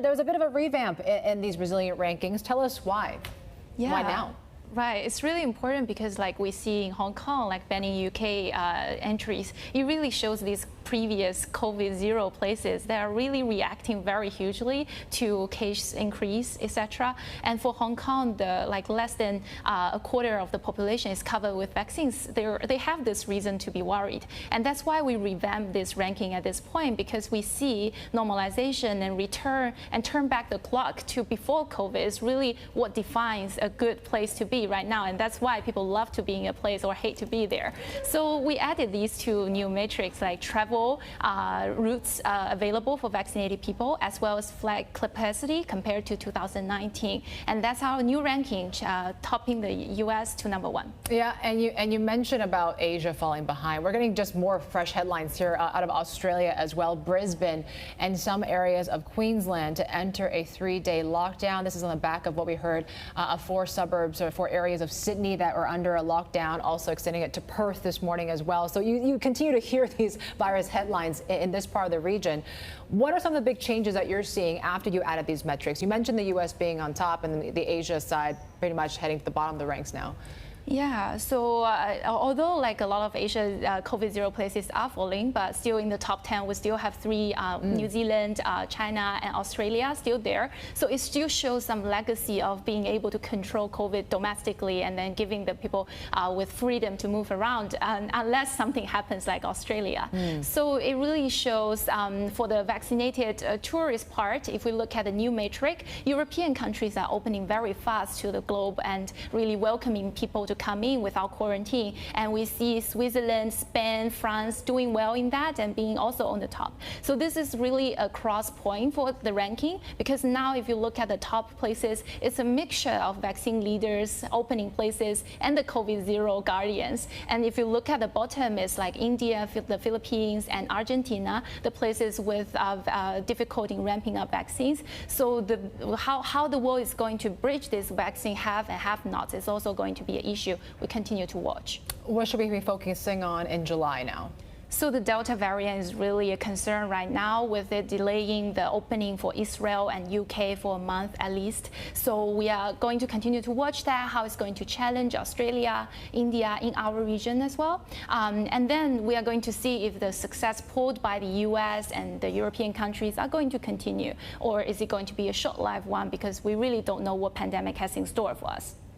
There was a bit of a revamp in these resilient rankings. Tell us why. Yeah. Why now? Right, it's really important because like we see in Hong Kong, like banning UK entries, it really shows these previous COVID-0 places that are really reacting very hugely to case increase, etc. And for Hong Kong, the like less than a quarter of the population is covered with vaccines. They have this reason to be worried, and that's why we revamped this ranking at this point, because we see normalization and turn back the clock to before COVID is really what defines a good place to be right now, and that's why people love to be in a place or hate to be there. So we added these two new metrics like travel routes available for vaccinated people, as well as flight capacity compared to 2019, and that's our new ranking, topping the U.S. to #1. Yeah, and you mentioned about Asia falling behind. We're getting just more fresh headlines here out of Australia as well. Brisbane and some areas of Queensland to enter a 3-day lockdown. This is on the back of what we heard of 4 suburbs or 4 areas of Sydney that are under a lockdown, also extending it to Perth this morning as well. So you continue to hear these virus headlines in this part of the region. What are some of the big changes that you're seeing after you added these metrics? You mentioned the U.S. being on top and the Asia side pretty much heading to the bottom of the ranks now. Yeah, so although like a lot of Asia COVID-0 places are falling, but still in the top 10, we still have 3, New Zealand, China, and Australia still there. So it still shows some legacy of being able to control COVID domestically and then giving the people with freedom to move around, unless something happens like Australia. So it really shows for the vaccinated tourist part, if we look at the new metric, European countries are opening very fast to the globe and really welcoming people to come in without quarantine, and we see Switzerland, Spain, France doing well in that and being also on the top. So this is really a cross point for the ranking, because now if you look at the top places, it's a mixture of vaccine leaders, opening places, and the COVID-0 guardians. And if you look at the bottom, it's like India, the Philippines, and Argentina, the places with difficulty in ramping up vaccines. So how the world is going to bridge this vaccine have and have nots is also going to be an issue we continue to watch. What should we be focusing on in July now? So the Delta variant is really a concern right now, with it delaying the opening for Israel and UK for a month at least. So we are going to continue to watch that, how it's going to challenge Australia, India in our region as well. And then we are going to see if the success pulled by the US and the European countries are going to continue, or is it going to be a short-lived one, because we really don't know what pandemic has in store for us.